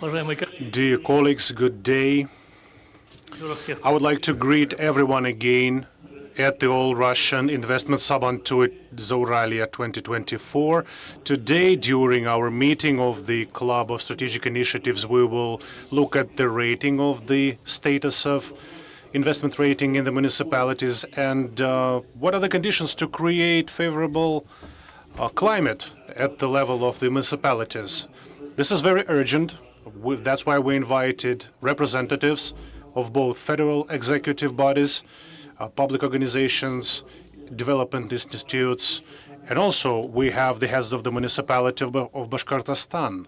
Dear colleagues, good day. I would like to greet everyone again at the All-Russian Investment Summit Zauralia 2024. Today, during our meeting of the Club of Strategic Initiatives, we will look at the rating of the status of investment rating in the municipalities and what are the conditions to create favorable climate at the level of the municipalities. This is very urgent. That's why we invited representatives of both federal executive bodies, public organizations, development institutes, and also we have the heads of the municipality of Bashkortostan.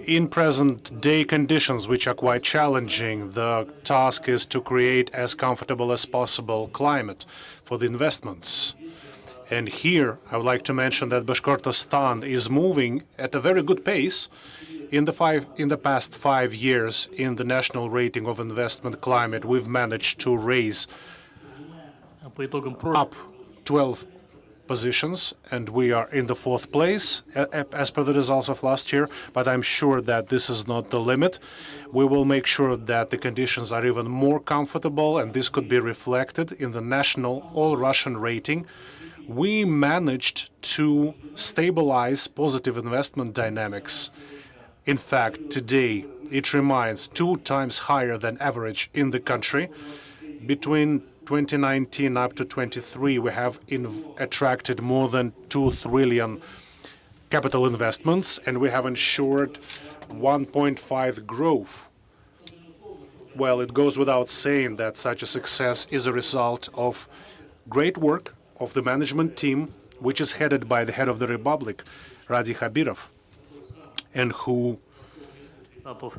In present-day conditions, which are quite challenging, the task is to create as comfortable as possible climate for the investments. And here, I would like to mention that Bashkortostan is moving at a very good pace. In the past 5 years, in the national rating of investment climate, we've managed to raise up 12 positions, and we are in the 4th place as per the results of last year. But I'm sure that this is not the limit. We will make sure that the conditions are even more comfortable, and this could be reflected in the national all-Russian rating. We managed to stabilize positive investment dynamics. In fact, today it remains 2 times higher than average in the country. Between 2019 up to 23, we have attracted more than 2 trillion capital investments, and we have ensured 1.5 growth. Well, it goes without saying that such a success is a result of great work of the management team, which is headed by the head of the Republic, Radi Khabirov, and who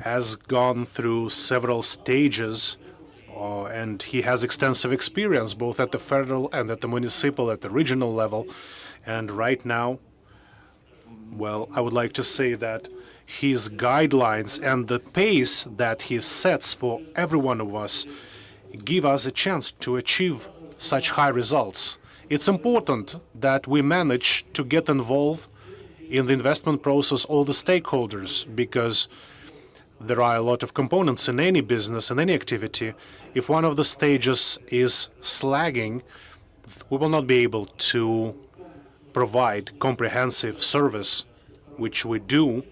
has gone through several stages, and he has extensive experience both at the federal and at the municipal, at the regional level. And right now, well, I would like to say that his guidelines and the pace that he sets for every one of us give us a chance to achieve such high results. It's important that we manage to get involved in the investment process, all the stakeholders, because there are a lot of components in any business, in any activity. If one of the stages is slagging, we will not be able to provide comprehensive service, which we do,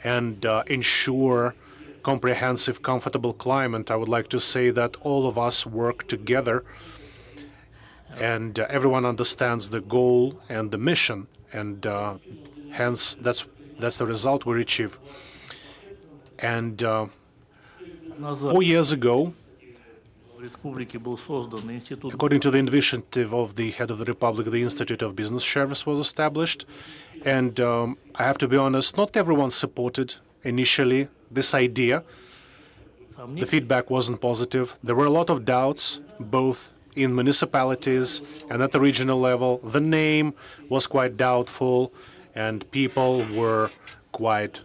and ensure comprehensive, comfortable climate. I would like to say that all of us work together, and everyone understands the goal and the mission, and hence that's the result we achieve. And 4 years ago, according to the initiative of the head of the Republic, the Institute of Business Service was established. And I have to be honest, not everyone supported initially this idea. The feedback wasn't positive. There were a lot of doubts, both in municipalities and at the regional level. The name was quite doubtful, and people were quite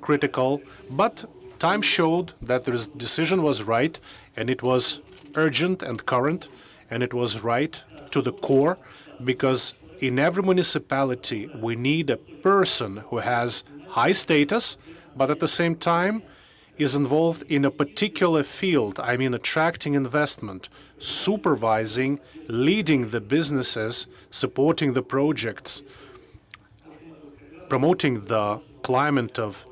critical. But time showed that the decision was right, and it was urgent and current, and it was right to the core, because in every municipality we need a person who has high status, but at the same time is involved in a particular field. I mean, attracting investment, supervising, leading the businesses, supporting the projects, promoting the climate of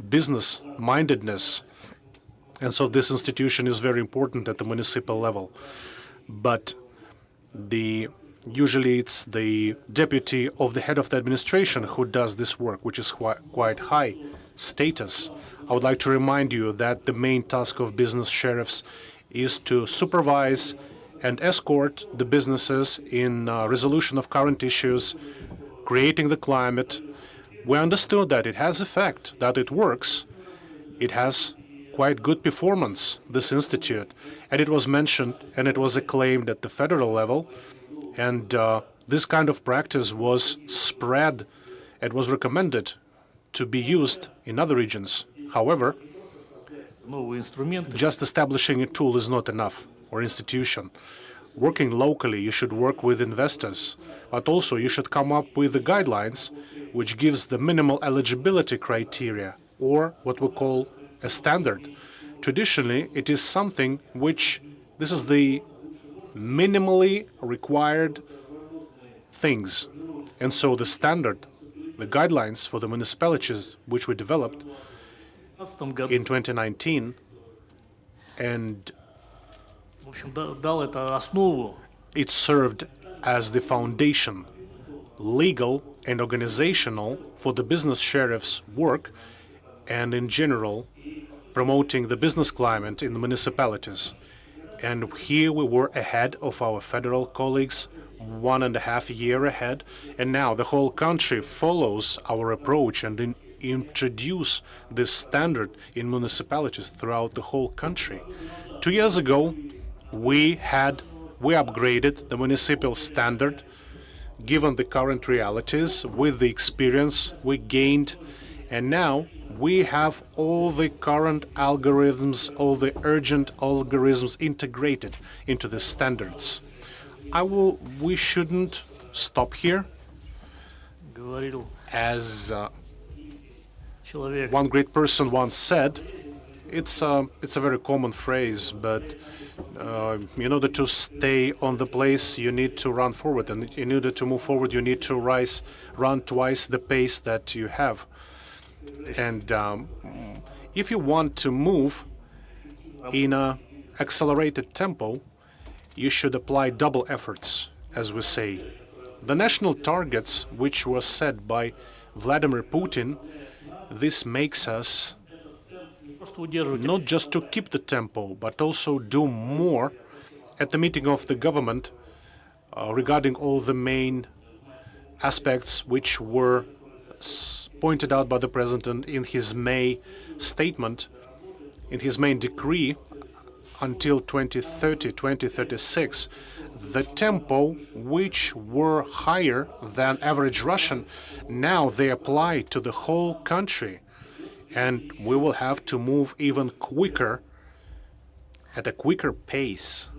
business-mindedness. And so this institution is very important at the municipal level. But usually it's the deputy of the head of the administration who does this work, which is quite high status. I would like to remind you that the main task of business sheriffs is to supervise and escort the businesses in resolution of current issues, creating the climate. We understood that it has effect, that it works. It has quite good performance, this institute. And it was mentioned and it was acclaimed at the federal level. And this kind of practice was spread and was recommended to be used in other regions. However, just establishing a tool is not enough, or institution. Working locally, you should work with investors, but also you should come up with the guidelines which gives the minimal eligibility criteria or what we call a standard. Traditionally, it is something which, this is the minimally required things. And so the standard, the guidelines for the municipalities which we developed in 2019, and в общем, дал это основу it served as the foundation, legal and organizational, for the business sheriff's work, and in general, promoting the business climate in the municipalities. And here we were ahead of our federal colleagues, 1.5 years ahead, and now the whole country follows our approach and introduce this standard in municipalities throughout the whole country. 2 years ago, we upgraded the municipal standard, given the current realities, with the experience we gained, and now we have all the current algorithms, all the urgent algorithms integrated into the standards. We shouldn't stop here. говорил As человек. one great person once said, it's a very common phrase, but in order to stay on the place, you need to run forward, and in order to move forward, you need to run twice the pace that you have. And if you want to move in an accelerated tempo, you should apply double efforts, as we say. The national targets, which were set by Vladimir Putin, this makes us not just to keep the tempo, but also do more at the meeting of the government regarding all the main aspects which were pointed out by the President in his May statement, in his main decree until 2030, 2036. The tempo which were higher than average Russian, now they apply to the whole country. And we will have to move even quicker, at a quicker pace.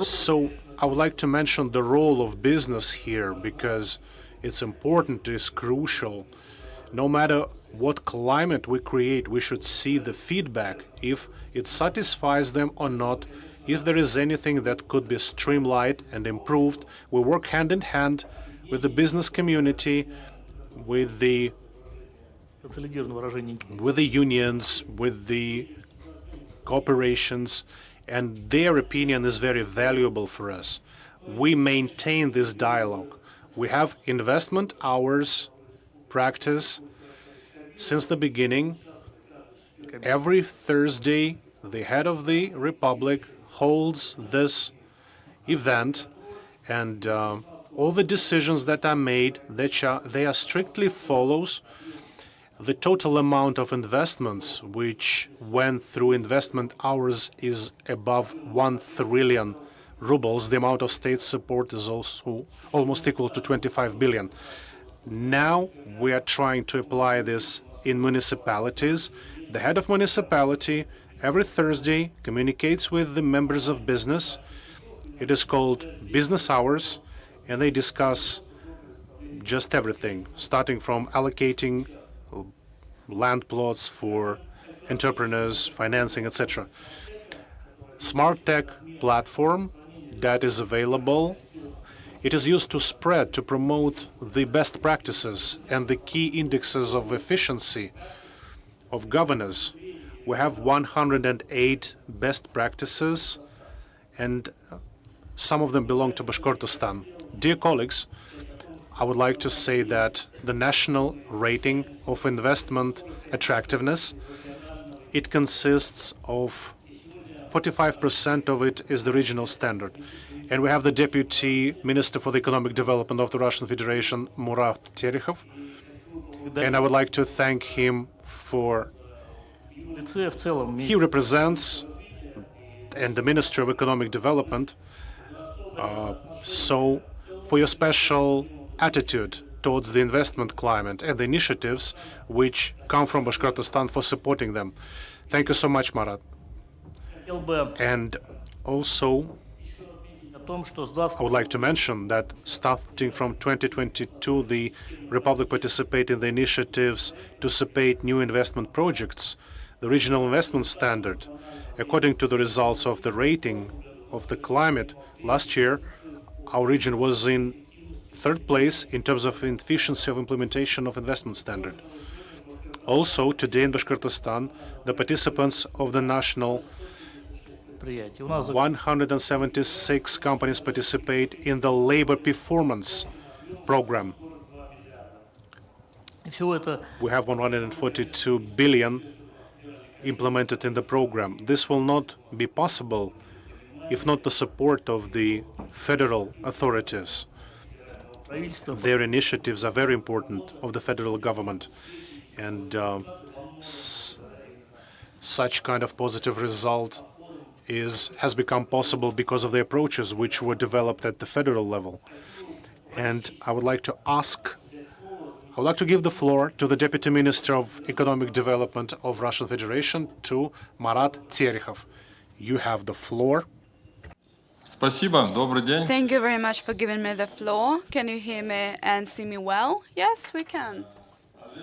So I would like to mention the role of business here, because it's important, it's crucial. No matter what climate we create, we should see the feedback, if it satisfies them or not, if there is anything that could be streamlined and improved. We work hand in hand with the business community, with the unions, with the corporations, and their opinion is very valuable for us. We maintain this dialogue. We have investment hours practice since the beginning. Every Thursday, the head of the Republic holds this event, and all the decisions that are made, they are strictly follows the total amount of investments which went through investment hours is above 1 trillion rubles. The amount of state support is also almost equal to 25 billion. Now we are trying to apply this in municipalities. The head of municipality every Thursday communicates with the members of business. It is called business hours, and they discuss just everything, starting from allocating land plots for entrepreneurs, financing, etc. Smart tech platform that is available. It is used to spread, to promote the best practices and the key indexes of efficiency of governance. We have 108 best practices, and some of them belong to Bashkortostan. Dear colleagues, I would like to say that the national rating of investment attractiveness, it consists of 45% of it is the regional standard. And we have the Deputy Minister for the Economic Development of the Russian Federation, Murat Terechov. And I would like to thank him for he represents and the Ministry of Economic Development. So for your special attitude towards the investment climate and the initiatives which come from Bashkortostan, for supporting them. Thank you so much, Marat. And also, том, что с 20 I would like to mention that starting from 2022, the Republic participated in the initiatives to support new investment projects. The regional investment standard, according to the results of the rating of the climate, last year, our region was in third place in terms of efficiency of implementation of investment standard. Also, today in Bashkortostan, the participants of the national предприятий. У нас 176 companies participate in the labor performance program. все это We have 142 billion implemented in the program. This will not be possible if not the support of the federal authorities. правительство Their initiatives are very important of the federal government, and such kind of positive result has become possible because of the approaches which were developed at the federal level. And I would like to give the floor to the Deputy Minister of Economic Development of Russian Federation, to Marat Terехov. You have the floor. Спасибо, добрый день. Thank you very much for giving me the floor. Can you hear me and see me well? Yes, we can.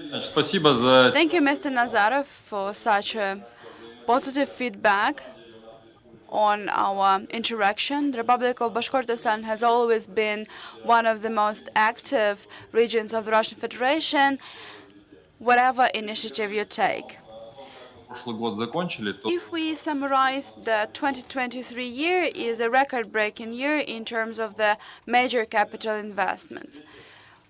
Значит, спасибо за Thank you, Mr. Nazarov, for such a positive feedback on our interaction. The Republic of Bashkortostan has always been one of the most active regions of the Russian Federation, whatever initiative you take. прошлый год закончили, то If we summarize, the 2023 year is a record-breaking year in terms of the major capital investments.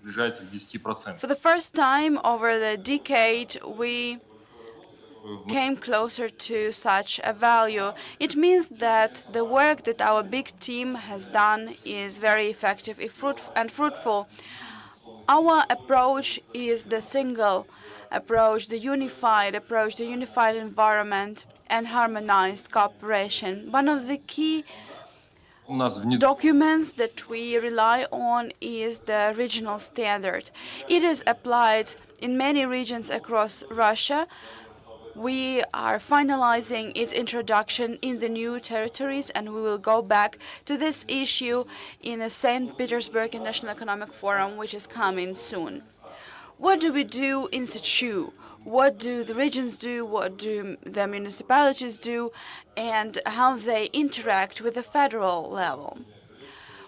приближается к 10%. For the first time over the decade, we came closer to such a value. It means that the work that our big team has done is very effective and fruitful. Our approach is the single approach, the unified environment and harmonized cooperation. One of the key У нас внедрено documents that we rely on is the regional standard. It is applied in many regions across Russia. We are finalizing its introduction in the new territories, and we will go back to this issue in the St. Petersburg International Economic Forum, which is coming soon. What do we do in situ? What do the regions do? What do the municipalities do? And how they interact with the federal level?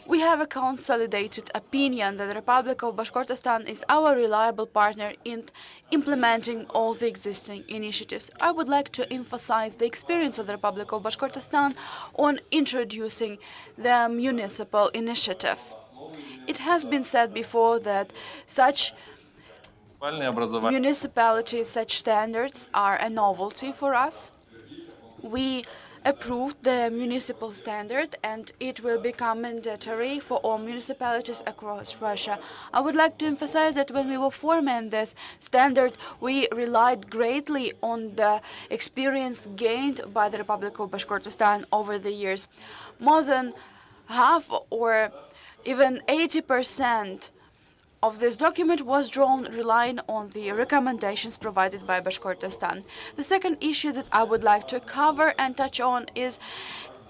We have a consolidated opinion that the Republic of Bashkortostan is our reliable partner in implementing all the existing initiatives. I would like to emphasize the experience of the Republic of Bashkortostan on introducing the municipal initiative. It has been said before that such муниципальное образование. municipalities, such standards are a novelty for us. We approved the municipal standard, and it will become mandatory for all municipalities across Russia. I would like to emphasize that when we were forming this standard, we relied greatly on the experience gained by the Republic of Bashkortostan over the years. More than half or even 80% of this document was drawn relying on the recommendations provided by Bashkortostan. The second issue that I would like to cover and touch on is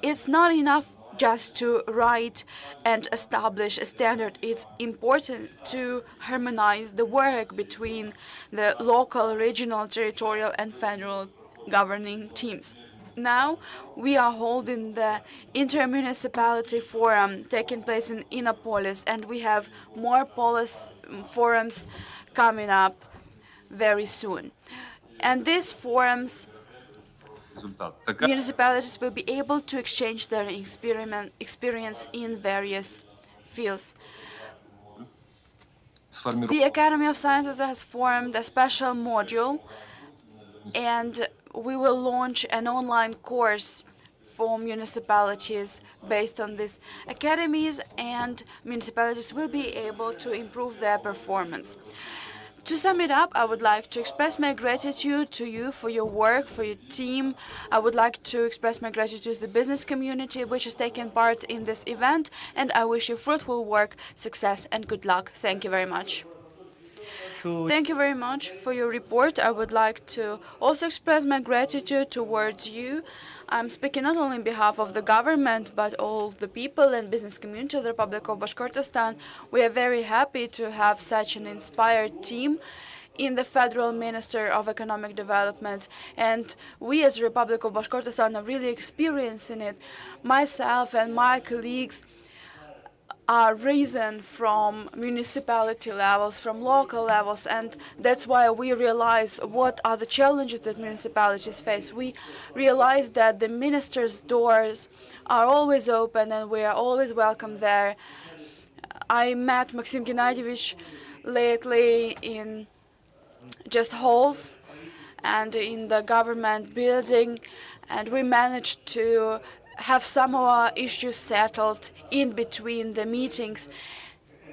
it's not enough just to write and establish a standard. It's important to harmonize the work between the local, regional, territorial, and federal governing teams. Now we are holding the Intermunicipality Forum taking place in Innopolis, and we have more forums coming up very soon. And these forums, Результат. Такая municipalities will be able to exchange their experience in various fields. сформирована The Academy of Sciences has formed a special module, and we will launch an online course for municipalities based on this. Academies and municipalities will be able to improve their performance. To sum it up, I would like to express my gratitude to you for your work, for your team. I would like to express my gratitude to the business community which has taken part in this event, and I wish you fruitful work, success, and good luck. Thank you very much. Thank you very much for your report. I would like to also express my gratitude towards you. I'm speaking not only on behalf of the government, but all the people and business community of the Republic of Bashkortostan. We are very happy to have such an inspired team in the Federal Minister of Economic Development. And we as Republic of Bashkortostan are really experiencing it. Myself and my colleagues are risen from municipality levels, from local levels, and that's why we realize what are the challenges that municipalities face. We realize that the minister's doors are always open and we are always welcome there. I met Maxim Gennadievich lately in just halls and in the government building, and we managed to have some of our issues settled in between the meetings.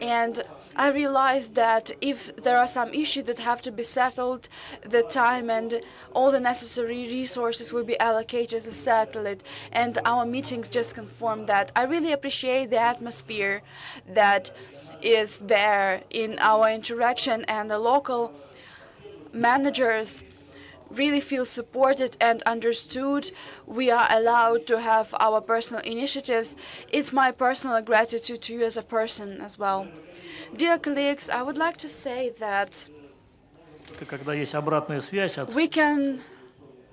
And I realized that if there are some issues that have to be settled, the time and all the necessary resources will be allocated to settle it. And our meetings just confirm that. I really appreciate the atmosphere that is there in our interaction, and the local managers really feel supported and understood. We are allowed to have our personal initiatives. It's my personal gratitude to you as a person as well. Dear colleagues, I would like to say that Когда есть обратная связь от we can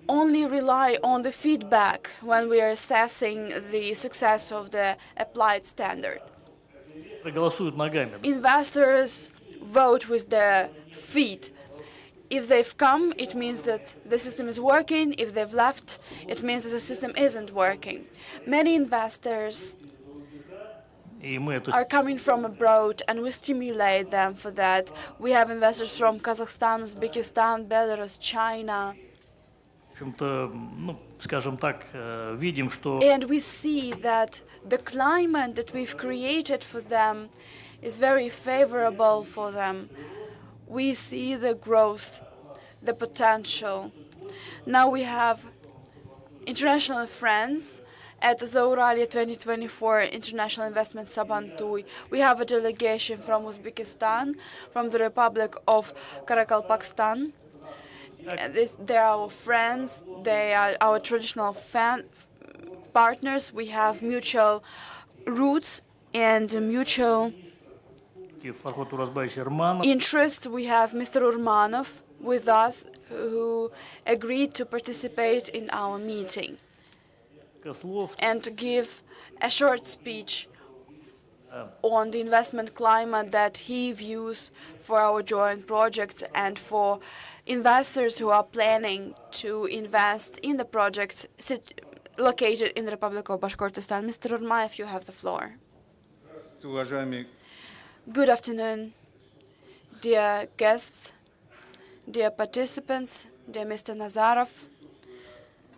only rely on the feedback when we are assessing the success of the applied standard. голосуют ногами. Investors vote with their feet. If they've come, it means that the system is working. If they've left, it means that the system isn't working. Many investors И мы эту are coming from abroad, and we stimulate them for that. We have investors from Kazakhstan, Uzbekistan, Belarus, China. в общем-то, ну, скажем так, видим, что And we see that the climate that we've created for them is very favorable for them. We see the growth, the potential. Now we have international friends at the Zauralia 2024 International Investment Sabantuy. We have a delegation from Uzbekistan, from the Republic of Karakalpakstan. They are our friends, they are our traditional partners. We have mutual roots and mutual Фархот Уразбаевич Ерманов, interest. We have Mr. Urmanov with us, who agreed to participate in our meeting слов, and give a short speech on the investment climate that he views for our joint projects and for investors who are planning to invest in the projects located in the Republic of Bashkortostan. Mr. Urmaev, you have the floor. Уважаемые Good afternoon, dear guests, dear participants, dear Mr. Nazarov.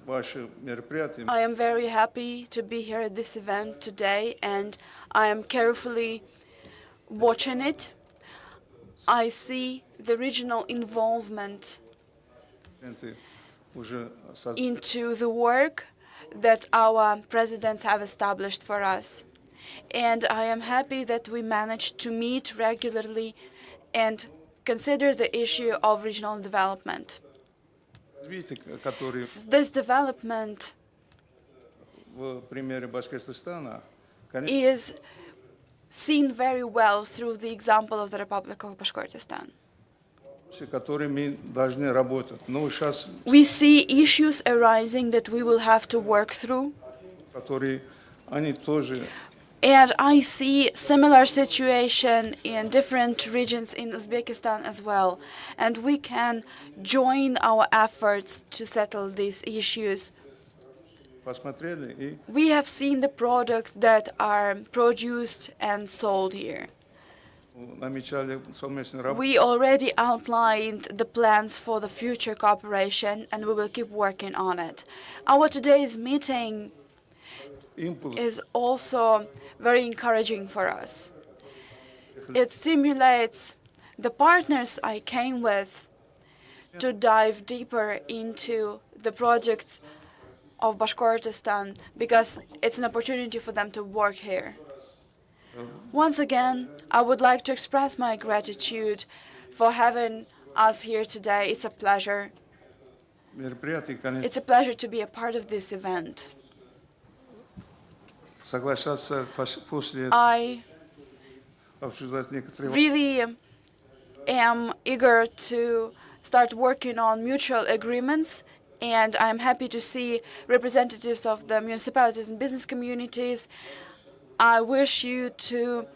ваши мероприятия I am very happy to be here at this event today, and I am carefully watching it. I see the regional involvement уже into the work that our presidents have established for us. And I am happy that we managed to meet regularly and consider the issue of regional development. развитие, которые This development в примере Башкортостана, is seen very well through the example of the Republic of Bashkortostan. которые мы должны работать. Но сейчас, We see issues arising that we will have to work through. которые они тоже And I see similar situation in different regions in Uzbekistan as well. And we can join our efforts to settle these issues. посмотрели и We have seen the products that are produced and sold here. намечали совместную работу. We already outlined the plans for the future cooperation, and we will keep working on it. Our today's meeting Импульс is also very encouraging for us. It stimulates the partners I came with to dive deeper into the projects of Bashkortostan, because it's an opportunity for them to work here. Once again, I would like to express my gratitude for having us here today. It's a pleasure. мероприятий, конечно, It's a pleasure to be a part of this event. соглашаться после I обсуждать некоторые really am eager to start working on mutual agreements, and I'm happy to see representatives of the municipalities and business communities. I wish you to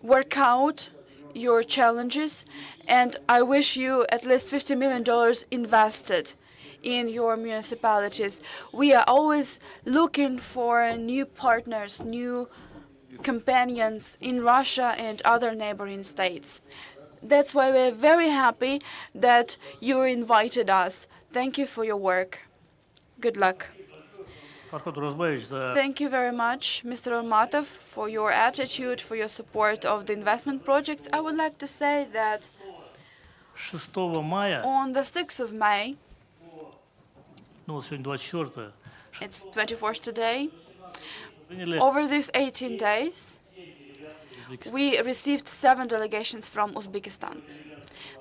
work out your challenges, and I wish you at least $50 million invested in your municipalities. We are always looking for new partners, new companions in Russia and other neighboring states. That's why we're very happy that you invited us. Thank you for your work. Good luck. Farhod Rozbayevich, Thank you very much, Mr. Almatov, for your attitude, for your support of the investment projects. I would like to say that 6 мая, on the 6th of May, ну вот сегодня 24-е, it's 24th today, приняли over these 18 days, we received 7 delegations from Uzbekistan.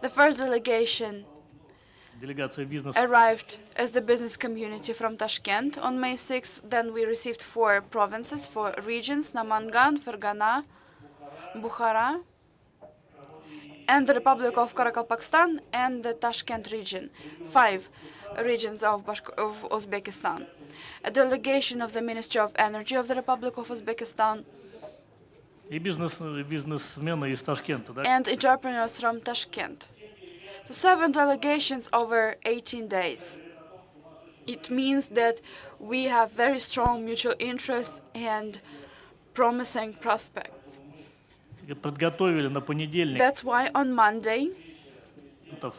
The first delegation делегация бизнеса arrived as the business community from Tashkent on May 6th. Then we received 4 provinces, 4 regions, Namangan, Fergana, Bukhara, and the Republic of Karakalpakstan and the Tashkent region, 5 regions of Uzbekistan. A delegation of the Ministry of Energy of the Republic of Uzbekistan и бизнесмены из Ташкента, да? and entrepreneurs from Tashkent. So 7 delegations over 18 days. It means that we have very strong mutual interests and promising prospects. Подготовили на понедельник That's why on Monday,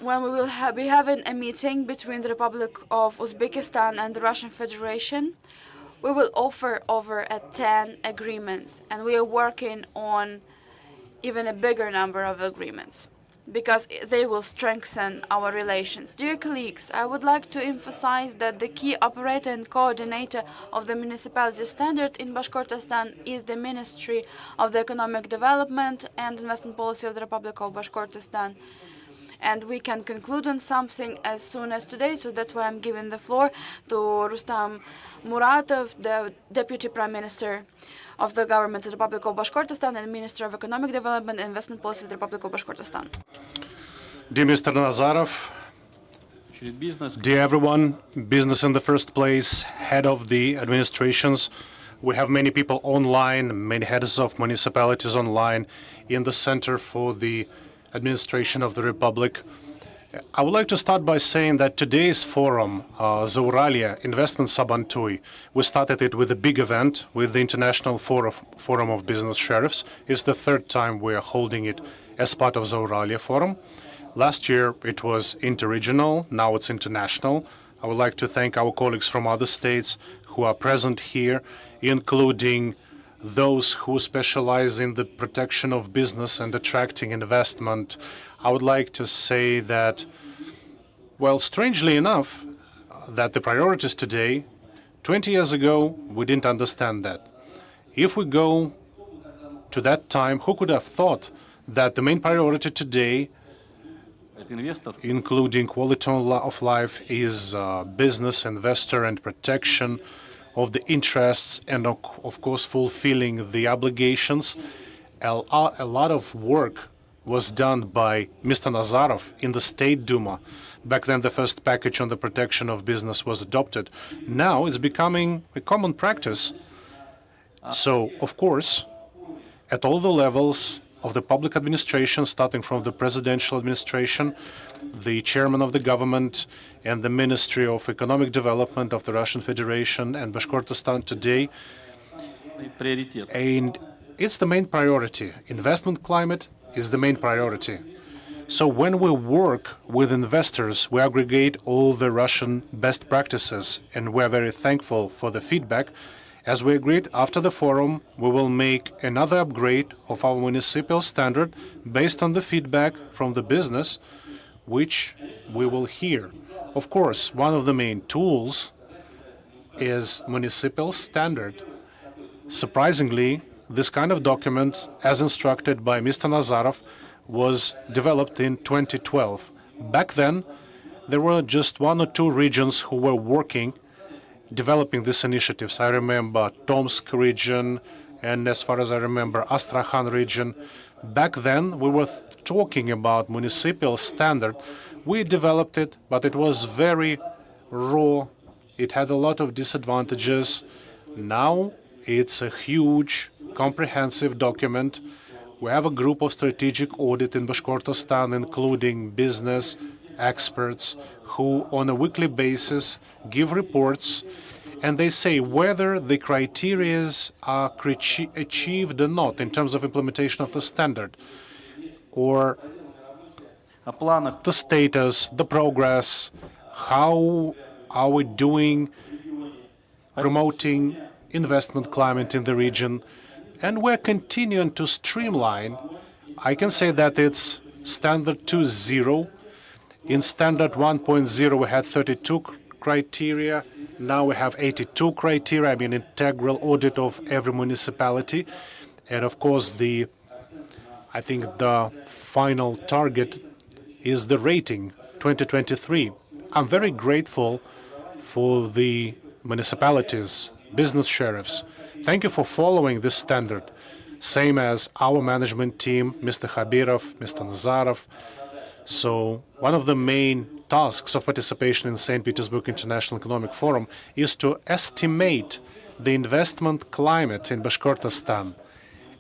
when we will be having a meeting between the Republic of Uzbekistan and the Russian Federation, we will offer over 10 agreements, and we are working on even a bigger number of agreements, because they will strengthen our relations. Dear colleagues, I would like to emphasize that the key operator and coordinator of the municipality standard in Bashkortostan is the Ministry of the Economic Development and Investment Policy of the Republic of Bashkortostan. And we can conclude on something as soon as today, so that's why I'm giving the floor to Rustam Muratov, the Deputy Prime Minister of the Government of the Republic of Bashkortostan and Minister of Economic Development and Investment Policy of the Republic of Bashkortostan. Dear Mr. Nazarov, dear everyone, business in the first place, head of the administrations. We have many people online, many heads of municipalities online in the Center for the Administration of the Republic. I would like to start by saying that today's forum, Zauralia Investment Sabantui, we started it with a big event with the International Forum of Business Sheriffs. It's the 3rd time we are holding it as part of Zauralia Forum. Last year it was interregional, now it's international. I would like to thank our colleagues from other states who are present here, including those who specialize in the protection of business and attracting investment. I would like to say that, well, strangely enough, that the priorities today, 20 years ago, we didn't understand that. If we go to that time, who could have thought that the main priority today, including quality of life, is business, investor, and protection of the interests, and of course fulfilling the obligations. A lot of work was done by Mr. Nazarov in the State Duma. Back then the first package on the protection of business was adopted. Now it's becoming a common practice. So, of course, at all the levels of the public administration, starting from the presidential administration, the chairman of the government, and the Ministry of Economic Development of the Russian Federation and Bashkortostan today. And it's the main priority. Investment climate is the main priority. So when we work with investors, we aggregate all the Russian best practices, and we're very thankful for the feedback. As we agreed, after the forum, we will make another upgrade of our municipal standard based on the feedback from the business, which we will hear. Of course, one of the main tools is municipal standard. Surprisingly, this kind of document, as instructed by Mr. Nazarov, was developed in 2012. Back then, there were just 1 or 2 regions who were working, developing these initiatives. I remember Tomsk region, and as far as I remember, Astrakhan region. Back then, we were talking about municipal standard. We developed it, but it was very raw. It had a lot of disadvantages. Now, it's a huge, comprehensive document. We have a group of strategic audit in Bashkortostan, including business experts, who on a weekly basis give reports, and they say whether the criteria are achieved or not in terms of implementation of the standard, or the status, the progress, how are we doing promoting investment climate in the region. And we're continuing to streamline. I can say that it's standard 2.0. In standard 1.0, we had 32 criteria. Now we have 82 criteria, I mean, integral audit of every municipality. And of course, I think the final target is the rating 2023. I'm very grateful for the municipalities, business sheriffs. Thank you for following this standard, same as our management team, Mr. Khabirov, Mr. Nazarov. So one of the main tasks of participation in St. Petersburg International Economic Forum is to estimate the investment climate in Bashkortostan.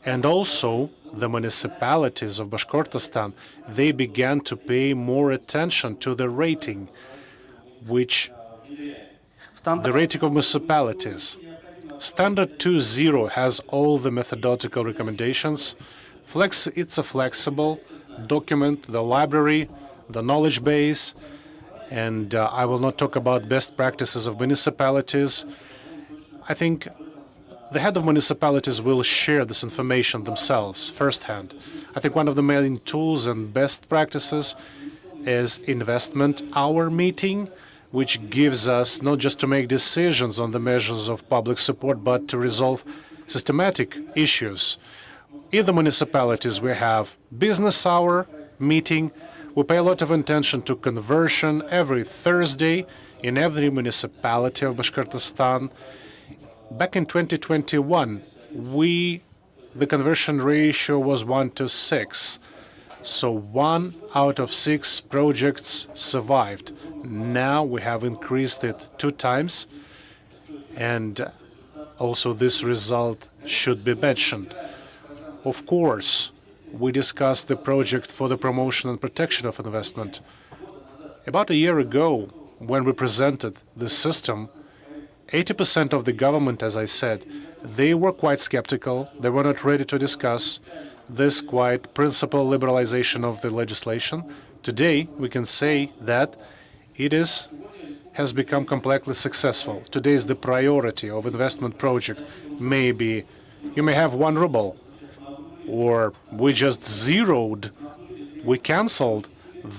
And also, the municipalities of Bashkortostan, they began to pay more attention to the rating, the rating of municipalities. Standard 2.0 has all the methodological recommendations. It's a flexible document, the library, the knowledge base, and I will not talk about best practices of municipalities. I think the head of municipalities will share this information themselves firsthand. I think one of the main tools and best practices is investment hour meeting, which gives us not just to make decisions on the measures of public support, but to resolve systematic issues. In the municipalities, we have business hour meeting. We pay a lot of attention to conversion every Thursday in every municipality of Bashkortostan. Back in 2021, the conversion ratio was 1:6. So 1 out of 6 projects survived. Now we have increased it 2 times, and also this result should be mentioned. Of course, we discussed the project for the promotion and protection of investment. About a year ago, when we presented this system, 80% of the government, as I said, they were quite skeptical. They were not ready to discuss this quite principal liberalization of the legislation. Today, we can say that it has become completely successful. Today is the priority of investment project. Maybe you may have 1 ruble, or we just we canceled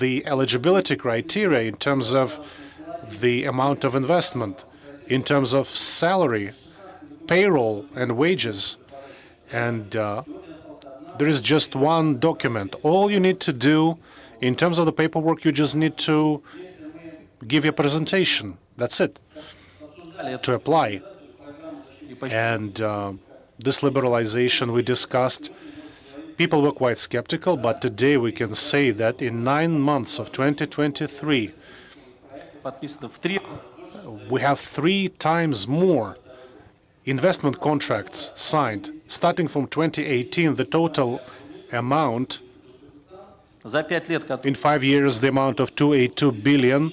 the eligibility criteria in terms of the amount of investment, in terms of salary, payroll, and wages. And there is just 1 document. All you need to do in terms of the paperwork, you just need to give your presentation. That's it, to apply. And this liberalization we discussed, people were quite skeptical, but today we can say that in 9 months of 2023, we have 3 times more investment contracts signed. Starting from 2018, the total amount, in 5 years, the amount of 282 billion.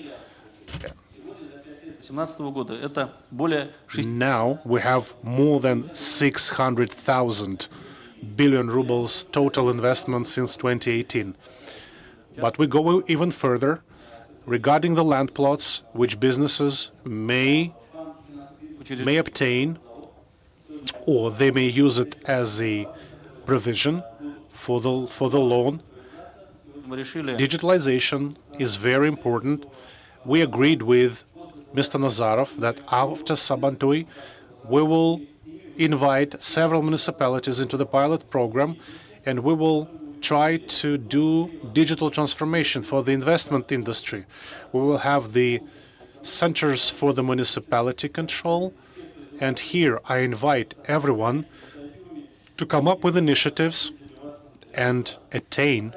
Now we have more than 600,000 billion rubles total investment since 2018. But we go even further regarding the land plots which businesses may obtain, or they may use it as a provision for the loan. Digitalization is very important. We agreed with Mr. Nazarov that after Sabantui, we will invite several municipalities into the pilot program, and we will try to do digital transformation for the investment industry. We will have the centers for the municipality control. And here I invite everyone to come up with initiatives and attain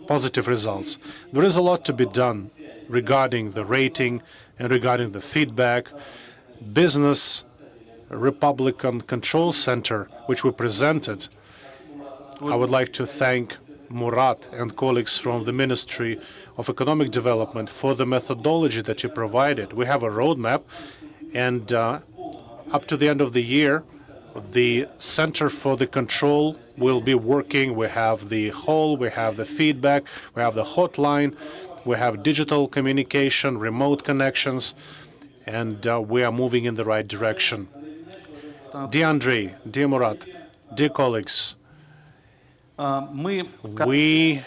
positive results. There is a lot to be done regarding the rating and regarding the feedback. Business Republican Control Center, which we presented, I would like to thank Murat and colleagues from the Ministry of Economic Development for the methodology that you provided. We have a roadmap, and up to the end of the year, the Center for the Control will be working. We have the hall, we have the feedback, we have the hotline, we have digital communication, remote connections, and we are moving in the right direction. Dear Andrei, dear Murat, dear colleagues, we,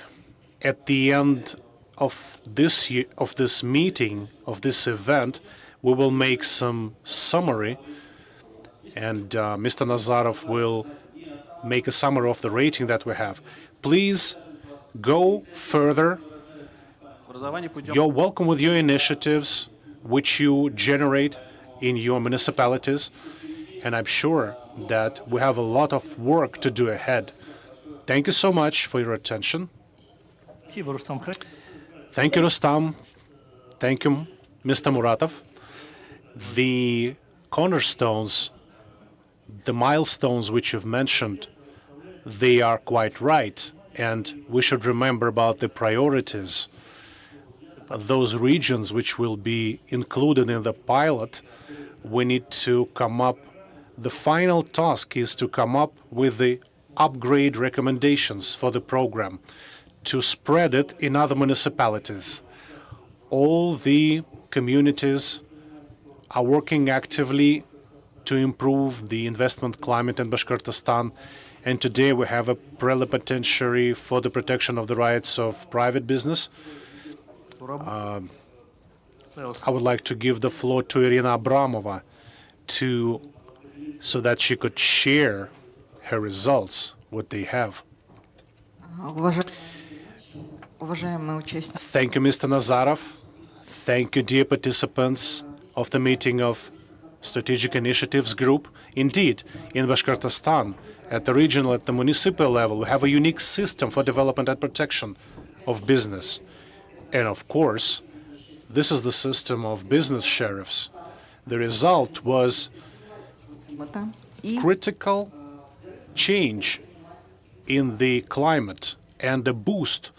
at the end of this year, of this meeting, of this event, we will make some summary, and Mr. Nazarov will make a summary of the rating that we have. Please go further. You're welcome with your initiatives, which you generate in your municipalities, and I'm sure that we have a lot of work to do ahead. Thank you so much for your attention. Thank you, Rustam. Thank you, Mr. Muratov. The cornerstones, the milestones which you've mentioned, they are quite right, and we should remember about the priorities. Those regions which will be included in the pilot, we need to come up. The final task is to come up with the upgrade recommendations for the program, to spread it in other municipalities. All the communities are working actively to improve the investment climate in Bashkortostan, and today we have a plenipotentiary for the protection of the rights of private business. I would like to give the floor to Irina Abramova so that she could share her results, what they have. Thank you, Mr. Nazarov. Thank you, dear participants of the meeting of Strategic Initiatives Group. Indeed, in Bashkortostan, at the regional, at the municipal level, we have a unique system for development and protection of business. And of course, this is the system of business sheriffs. The result was critical change in the climate and a boost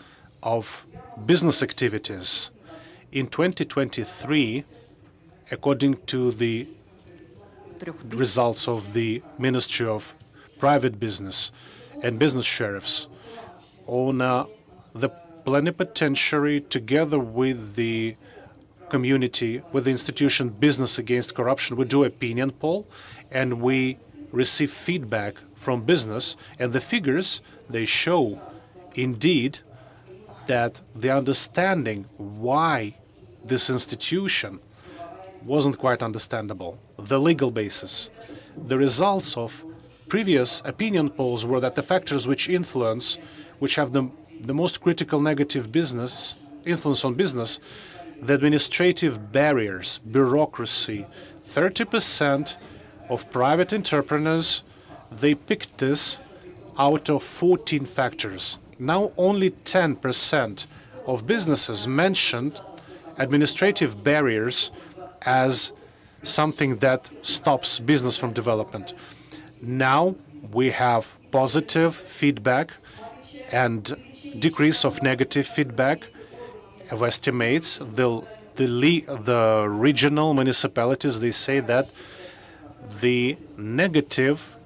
of business activities. In 2023, according to the results of the Ministry of Private Business and Business Sheriffs, on the plenipotentiary, together with the community, with the institution Business Against Corruption, we do opinion poll, and we receive feedback from business, and the figures, they show indeed that the understanding why this institution wasn't quite understandable, the legal basis. The results of previous opinion polls were that the factors which influence, which have the most critical negative business influence on business, the administrative barriers, bureaucracy. 30% of private entrepreneurs, they picked this out of 14 factors. Now only 10% of businesses mentioned administrative barriers as something that stops business from development. Now we have positive feedback and decrease of negative feedback of estimates. The regional municipalities, they say that the negative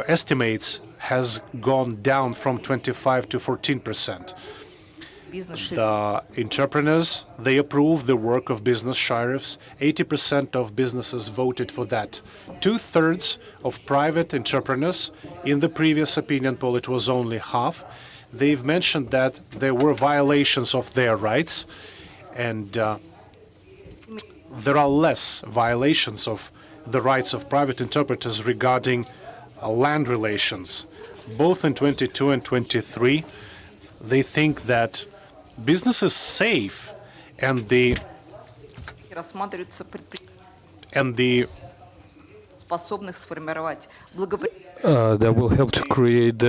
estimates has gone down from 25 to 14%. The entrepreneurs, they approve the work of business sheriffs. 80% of businesses voted for that. 2/3 of private entrepreneurs, in the previous opinion poll it was only half, they've mentioned that there were violations of their rights, and there are less violations of the rights of private interpreters regarding land relations. Both in 22 and 23, they think that business is safe and the рассматриваются способных сформировать that will help to create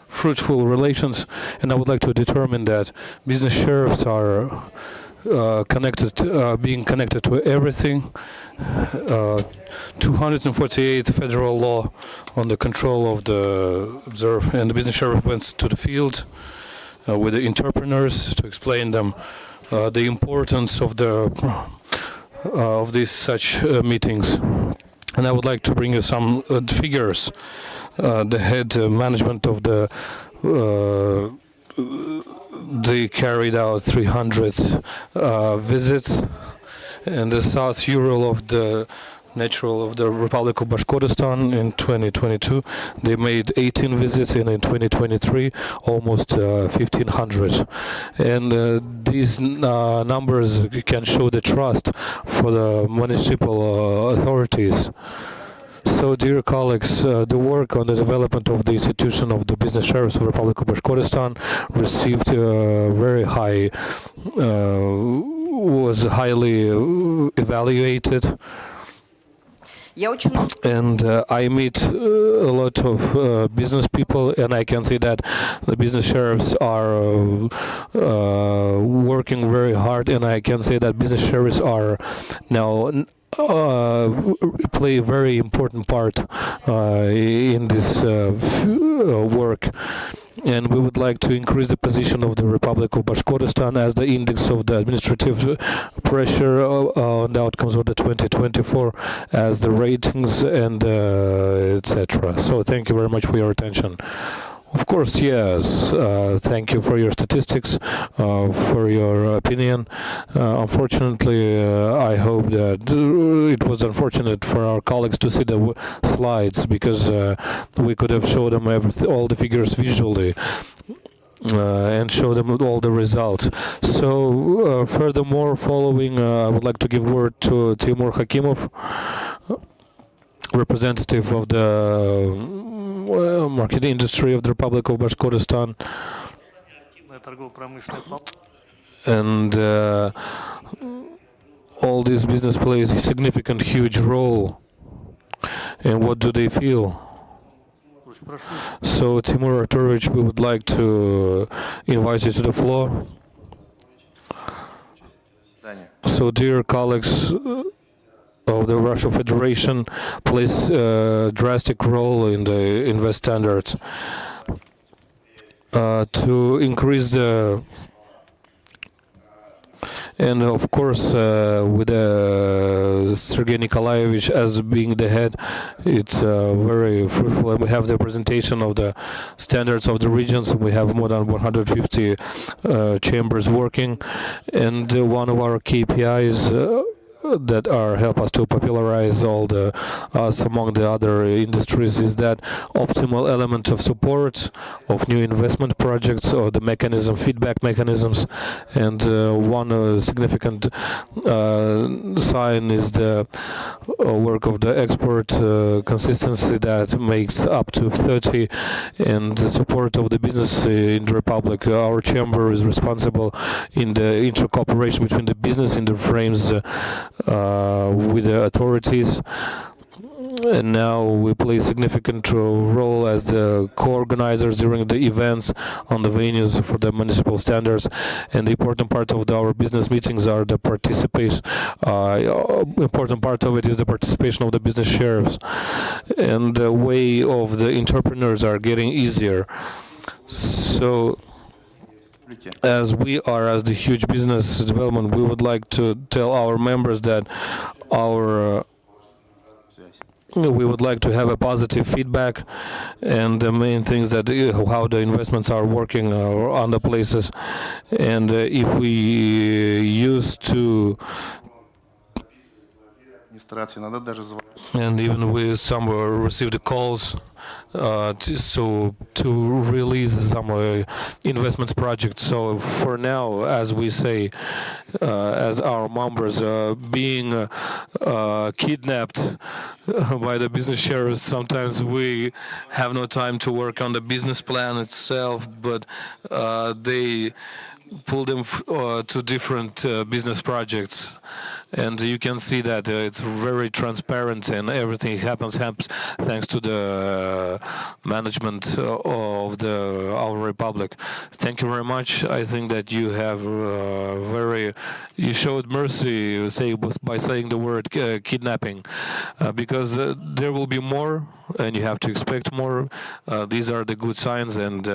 fruitful relations. And I would like to determine that business sheriffs are being connected to everything. 248 federal law on the control of the observe, and the business sheriff went to the field with the entrepreneurs to explain them the importance of these such meetings. And I would like to bring you some figures. The head management of they carried out 300 visits, and the South Ural of the Republic of Bashkortostan in 2022, they made 18 visits, and in 2023, almost 1,500. And these numbers can show the trust for the municipal authorities. So, dear colleagues, the work on the development of the institution of the business sheriffs of the Republic of Bashkortostan received very high, was highly evaluated. And I meet a lot of business people, and I can say that the business sheriffs are working very hard, and I can say that business sheriffs are now play a very important part in this work. And we would like to increase the position of the Republic of Bashkortostan as the index of the administrative pressure on the outcomes of the 2024 as the ratings and etc. So thank you very much for your attention. Of course, yes. Thank you for your statistics, for your opinion. Unfortunately, I hope that it was unfortunate for our colleagues to see the slides, because we could have showed them all the figures visually and show them all the results. So, furthermore, following, I would like to give word to Timur Hakimov, representative of the market industry of the Republic of Bashkortostan. And all this business plays a significant, huge role. And what do they feel? So, Timur Arturovich, we would like to invite you to the floor. So, dear colleagues of the Russian Federation, plays a drastic role in the invest standards to increase the, and of course with Sergei Nikolaevich as being the head, it's very fruitful, and we have the presentation of the standards of the regions, and we have more than 150 chambers working, and one of our KPIs that help us to popularize all the us among the other industries is that optimal element of support of new investment projects, or the feedback mechanisms, and one significant sign is the work of the export consistency that makes up to 30, and the support of the business in the Republic. Our chamber is responsible in the inter-cooperation between the business in the frames with the authorities, and now we play a significant role as the co-organizers during the events on the venues for the municipal standards. And the important part of our business meetings are the participation. Important part of it is the participation of the business sheriffs, and the way of the entrepreneurs are getting easier. So, as we are, as the huge business development, we would like to tell our members that we would like to have a positive feedback, and the main things that how the investments are working on the places, and if we used to, and even we some received calls to release some investments projects. So for now, as we say, as our members being kidnapped by the business shares, sometimes we have no time to work on the business plan itself, but they pull them to different business projects, and you can see that it's very transparent and everything happens thanks to the management of our republic. Thank you very much. I think that you have you showed mercy by saying the word kidnapping, because there will be more and you have to expect more. These are the good signs, and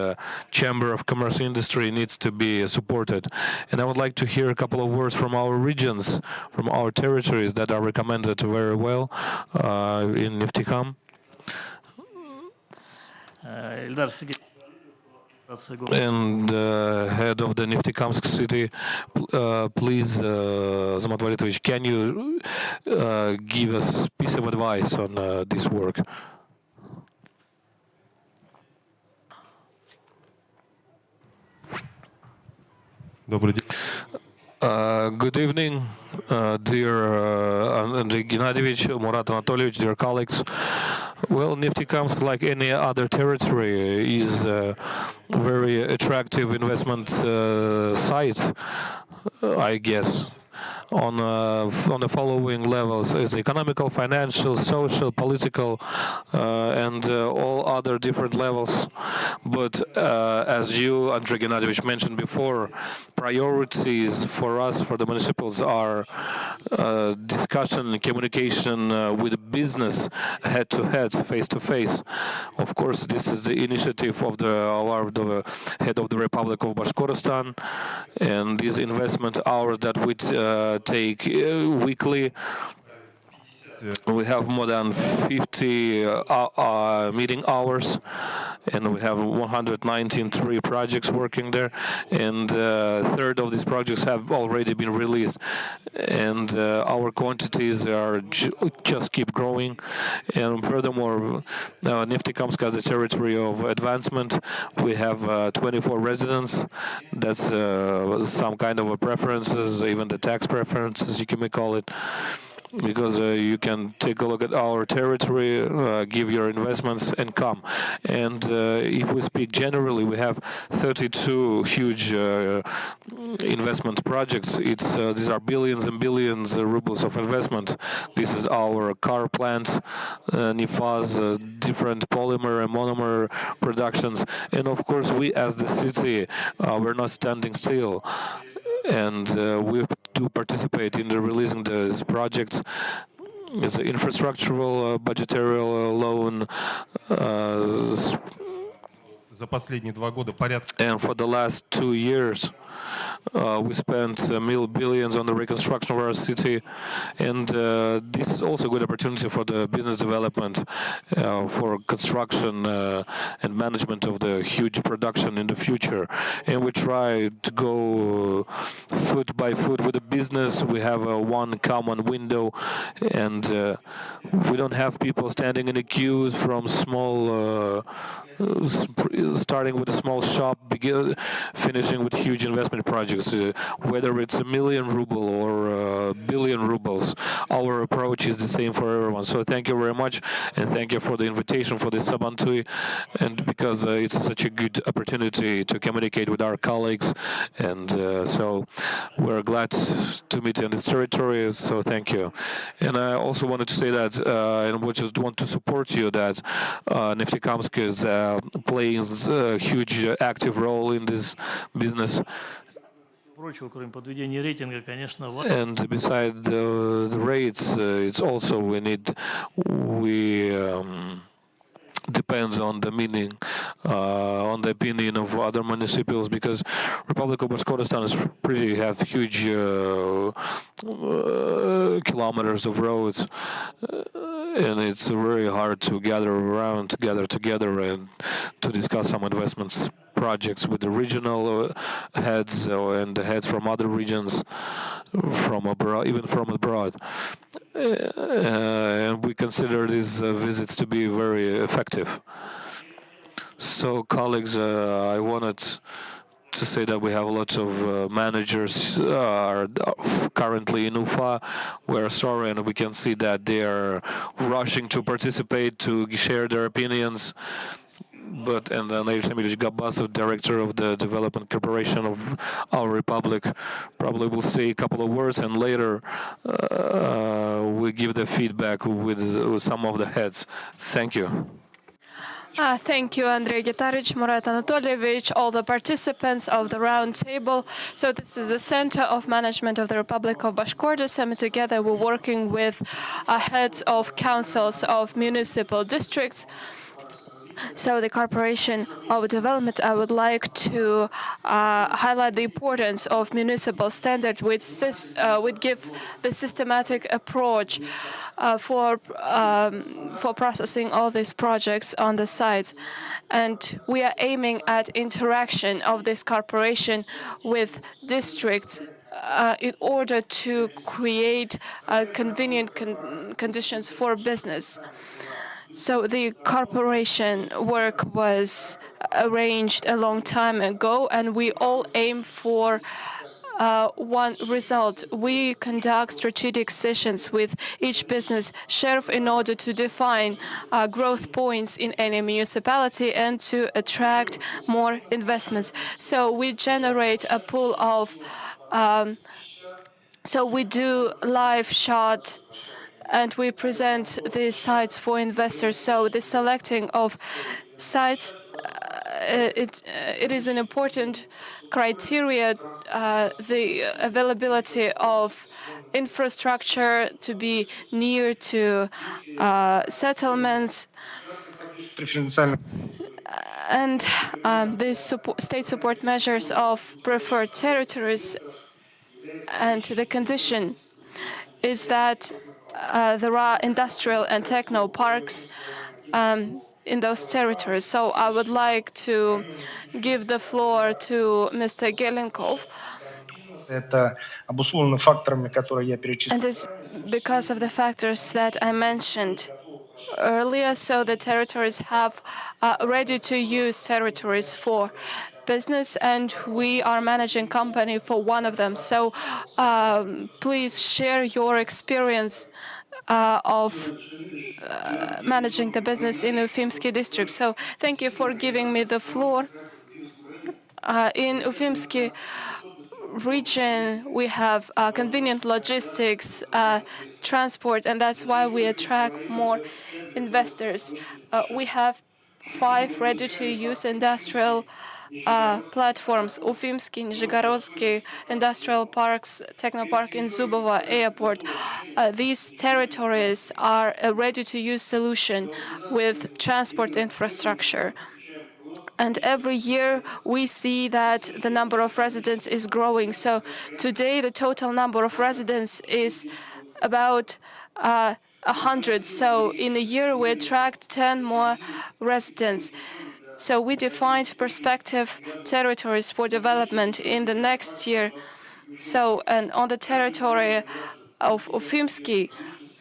Chamber of Commerce Industry needs to be supported. And I would like to hear a couple of words from our regions, from our territories that are recommended very well in Neftekam. Эльдар Сергеевич, And head of the Neftekamsk city, please, Zamat Valitovich, can you give us a piece of advice on this work? Good evening, dear Andrei Gennadievich, Murat Anatolievich, dear colleagues. Well, Neftekamsk, like any other territory, is a very attractive investment site, I guess, on the following levels: is economical, financial, social, political, and all other different levels. But as you, Andrei Gennadievich, mentioned before, priorities for us, for the municipals, are discussion and communication with business, head-to-head, face-to-face. Of course, this is the initiative of the head of the Republic of Bashkortostan, and these investment hours that we take weekly. We have more than 50 meeting hours, and we have 193 projects working there, and a third of these projects have already been released, and our quantities are just keep growing. And furthermore, Neftekamsk has a territory of advancement. We have 24 residents. That's some kind of a preferences, even the tax preferences, you can call it, because you can take a look at our territory, give your investments, and come. And if we speak generally, we have 32 huge investment projects. These are billions and billions of rubles of investment. This is our car plant, Nifaz, different polymer and monomer productions. And of course, we as the city, we're not standing still. And we do participate in the releasing these projects. It's an infrastructural, budgetary loan. And for the last 2 years, we spent billions on the reconstruction of our city, and this is also a good opportunity for the business development, for construction and management of the huge production in the future. And we try to go foot by foot with the business. We have one common window, and we don't have people standing in the queues from small starting with a small shop, finishing with huge investment projects, whether it's 1 million ruble or 1 billion rubles. Our approach is the same for everyone. So thank you very much, and thank you for the invitation for this Sabantui, and because it's such a good opportunity to communicate with our colleagues, and so we're glad to meet in this territory. So thank you. And I also wanted to say that, and we just want to support you, that Neftekamsk is playing a huge active role in this business. And beside the rates, it's also we depends on the meaning, on the opinion of other municipalities, because Republic of Bashkortostan is have huge kilometers of roads, and it's very hard to gather together and to discuss some investments projects with the regional heads and the heads from other regions, from abroad, even from abroad. And we consider these visits to be very effective. So, colleagues, I wanted to say that we have lots of managers are currently in UFA. We're sorry, and we can see that they are rushing to participate, to share their opinions. And then Leir Shamilish Gabbasov, director of the Development Corporation of our Republic, probably will say a couple of words, and later we give the feedback with some of the heads. Thank you. Thank you, Andrei Gitarich, Murat Anatolievich, all the participants of the round table. So this is the Center of Management of the Republic of Bashkortostan, and together we're working with heads of councils of municipal districts. So the Corporation of Development, I would like to highlight the importance of municipal standard, which would give the systematic approach for processing all these projects on the sites. And we are aiming at interaction of this corporation with districts in order to create convenient conditions for business. So the corporation work was arranged a long time ago, and we all aim for one result. We conduct strategic sessions with each business sheriff in order to define growth points in any municipality and to attract more investments. So we generate a pool of, so we do live shot and we present these sites for investors. So the selecting of sites, it is an important criteria, the availability of infrastructure to be near to settlements, and the state support measures of preferred territories. And the condition is that there are industrial and techno parks in those territories. So I would like to give the floor to Mr. Gelenkov. And this because of the factors that I mentioned earlier. So the territories have ready-to-use territories for business, and we are managing company for one of them. So please share your experience of managing the business in Ufimsky district. So thank you for giving me the floor. In Ufimsky region, we have convenient logistics, transport, and that's why we attract more investors. We have 5 ready-to-use industrial platforms: Ufimsky, Nizhegorodsky industrial parks, Technopark in Zubovo Airport. These territories are a ready-to-use solution with transport infrastructure. And every year we see that the number of residents is growing. So today the total number of residents is about 100. So in a year we attract 10 more residents. So we defined prospective territories for development in the next year. So, and on the territory of Ufimsky,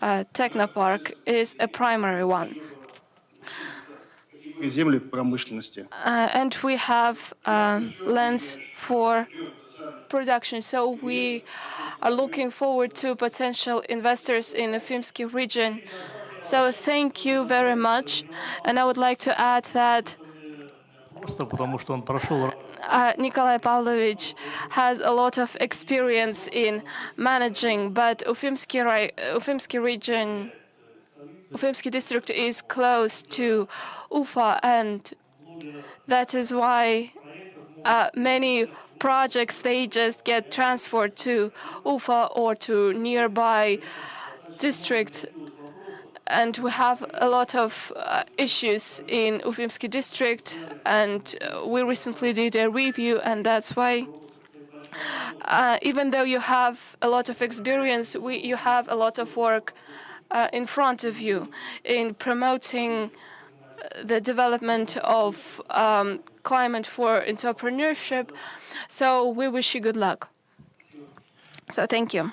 Technopark is a primary one. And we have lands for production. So we are looking forward to potential investors in the Ufimsky region. So thank you very much. And I would like to add that Nikolai Pavlovich has a lot of experience in managing, but Ufimsky region, Ufimsky district is close to Ufa, and that is why many projects, they just get transferred to Ufa or to nearby districts. And we have a lot of issues in Ufimsky district, and we recently did a review, and that's why even though you have a lot of experience, you have a lot of work in front of you in promoting the development of climate for entrepreneurship. So we wish you good luck. So thank you.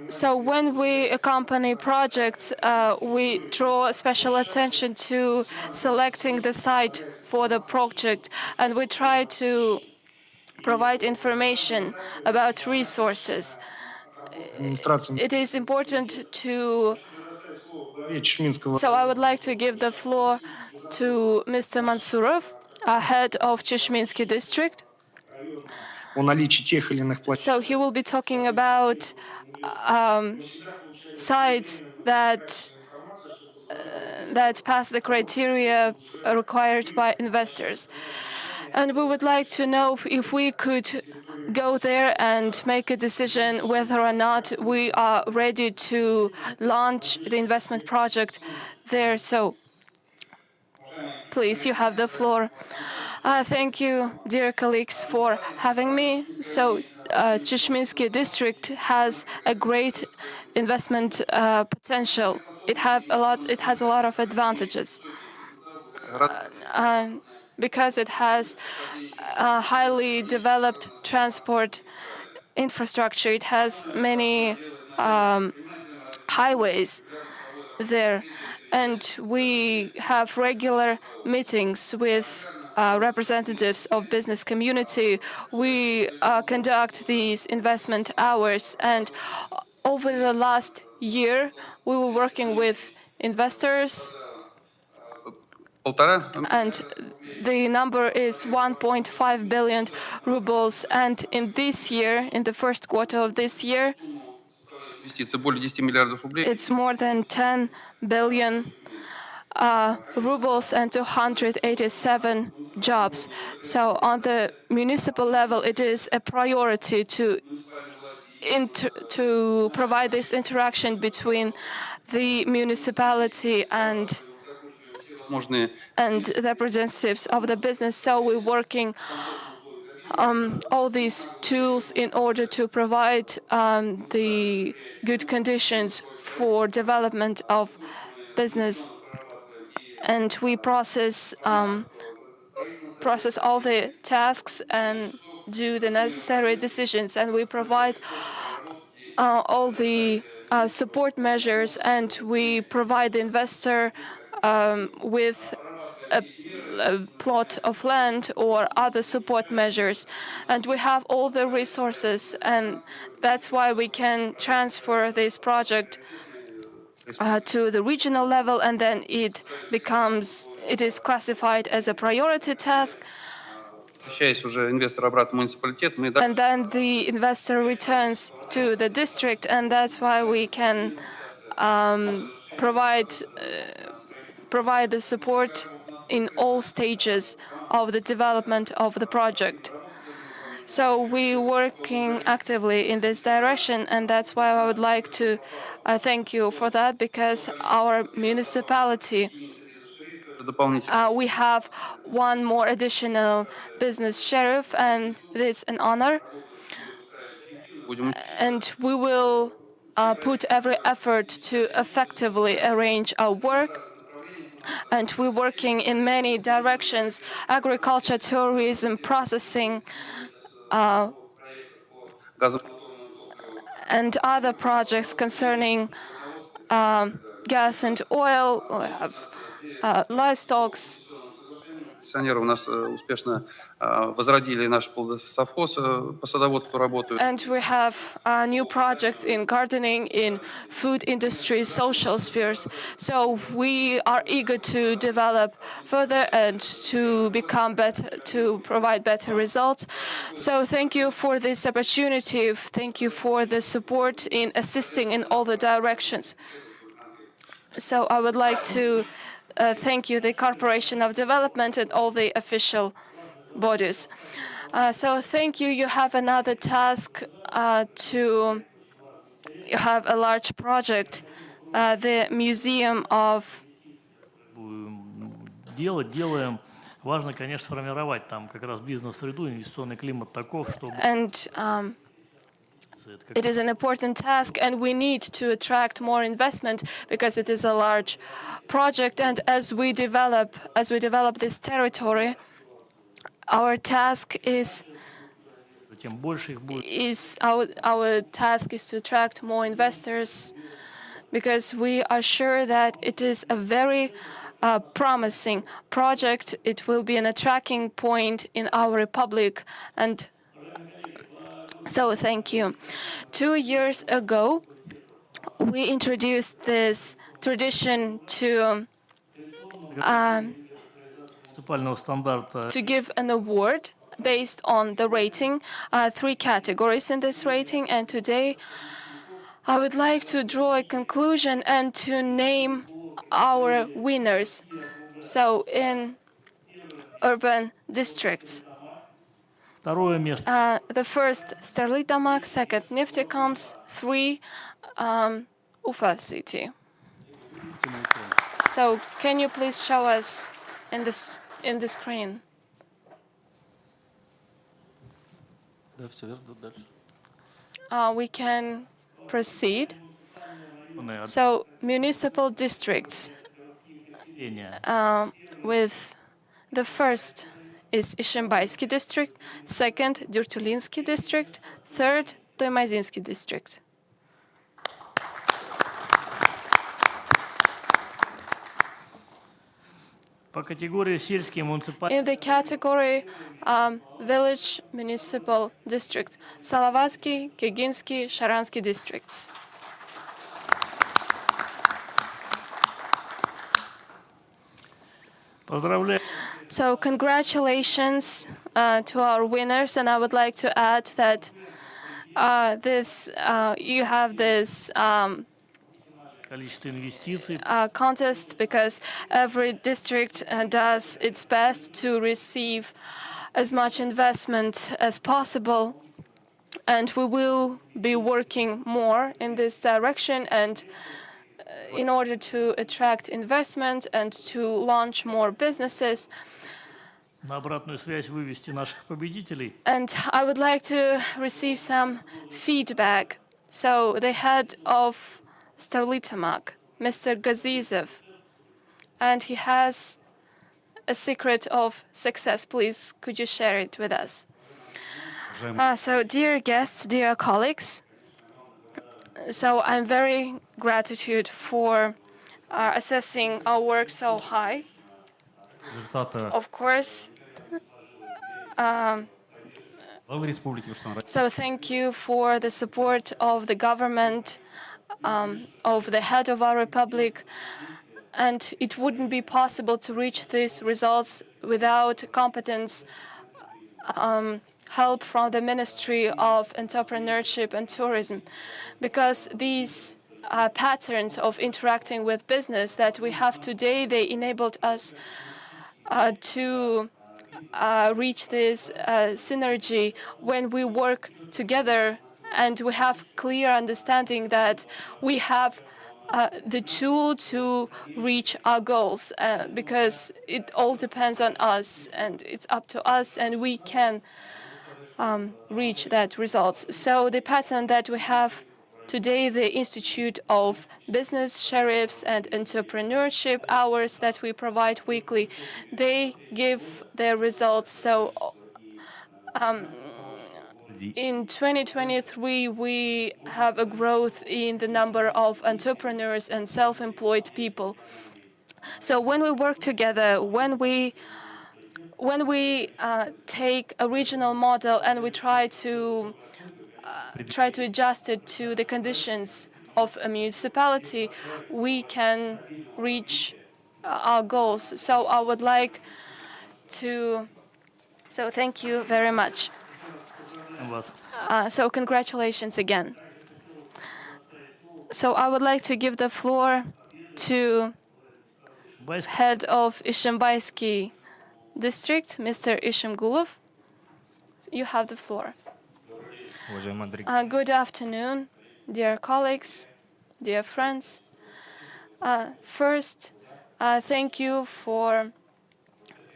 So when we accompany projects, we draw special attention to selecting the site for the project, and we try to provide information about resources. It is important to. So I would like to give the floor to Mr. Mansurov, head of Chishminsky district. So he will be talking about sites that pass the criteria required by investors. And we would like to know if we could go there and make a decision whether or not we are ready to launch the investment project there. So please, you have the floor. Thank you, dear colleagues, for having me. So Chishminsky district has a great investment potential. It has a lot of advantages because it has a highly developed transport infrastructure. It has many highways there, and we have regular meetings with representatives of business community. We conduct these investment hours, and over the last year, we were working with investors, and the number is 1.5 billion rubles. And in this year, in the first quarter of this year, it's more than 10 billion rubles and 287 jobs. So on the municipal level, it is a priority to provide this interaction between the municipality and the representatives of the business. So we're working all these tools in order to provide the good conditions for development of business. And we process all the tasks and do the necessary decisions. And we provide all the support measures, and we provide the investor with a plot of land or other support measures. And we have all the resources, and that's why we can transfer this project to the regional level, and then it is classified as a priority task. And then the investor returns to the district, and that's why we can provide the support in all stages of the development of the project. So we're working actively in this direction, and that's why I would like to thank you for that, because our municipality, we have one more additional business sheriff, and it's an honor. And we will put every effort to effectively arrange our work. And we're working in many directions: agriculture, tourism, processing, and other projects concerning gas and oil. We have livestock. У нас успешно возродили наш совхоз по садоводству работают. And we have new projects in gardening, in food industry, social spheres. So we are eager to develop further and to become better, to provide better results. So thank you for this opportunity. Thank you for the support in assisting in all the directions. So I would like to thank you, the Corporation of Development, and all the official bodies. So thank you. You have another task you have a large project, the Museum of. Делаем. Важно, конечно, сформировать там как раз бизнес-среду, инвестиционный климат таков, чтобы. And it is an important task, and we need to attract more investment because it is a large project. And as we develop this territory, our task is тем больше их будет. Our task is to attract more investors, because we are sure that it is a very promising project. It will be an attracting point in our republic, and so thank you. 2 years ago, we introduced this tradition to Муниципального стандарта give an award based on the rating, 3 categories in this rating, and today I would like to draw a conclusion and to name our winners. So in urban districts, второе место. the first Starlitamak, second Neftekhans, 3 Ufa city. So can you please show us in the screen? We can proceed. So municipal districts with the first is Ishimbaisky district, second Dyrtulinsky district, third Toymazinsky district. По категории сельские муниципальные In the category village municipal district, Salavatsky, Keginsky, Sharansky districts. поздравляю. So congratulations to our winners, and I would like to add that you have this Количество инвестиций contest because every district does its best to receive as much investment as possible, and we will be working more in this direction and in order to attract investment and to launch more businesses. на обратную связь вывести наших победителей. And I would like to receive some feedback. So the head of Starlitamak, Mr. Gazizov, and he has a secret of success. Please, could you share it with us? So dear guests, dear colleagues, so I'm very gratitude for assessing our work so high. Of course, so thank you for the support of the government, of the head of our republic, and it wouldn't be possible to reach these results without competence, help from the Ministry of Entrepreneurship and Tourism, because these patterns of interacting with business that we have today, they enabled us to reach this synergy when we work together and we have clear understanding that we have the tool to reach our goals, because it all depends on us and it's up to us and we can reach that results. So the pattern that we have today, the Institute of Business Sheriffs and Entrepreneurship hours that we provide weekly, they give their results. So in 2023, we have a growth in the number of entrepreneurs and self-employed people. So when we work together, when we take a regional model and we try to adjust it to the conditions of a municipality, we can reach our goals. So I would like to. So thank you very much. So congratulations again. So I would like to give the floor to head of Ishimbaisky district, Mr. Ishimgulov. You have the floor. Good afternoon, dear colleagues, dear friends. First, thank you for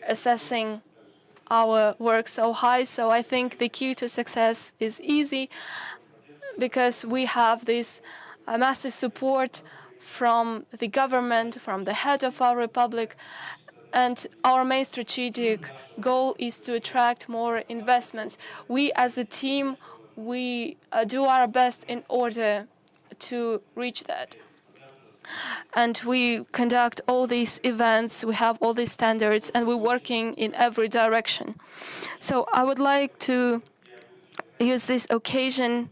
assessing our work so high. So I think the key to success is easy because we have this massive support from the government, from the head of our republic, And our main strategic goal is to attract more investments. We as a team, we do our best in order to reach that. And we conduct all these events, we have all these standards, and we're working in every direction. So I would like to use this occasion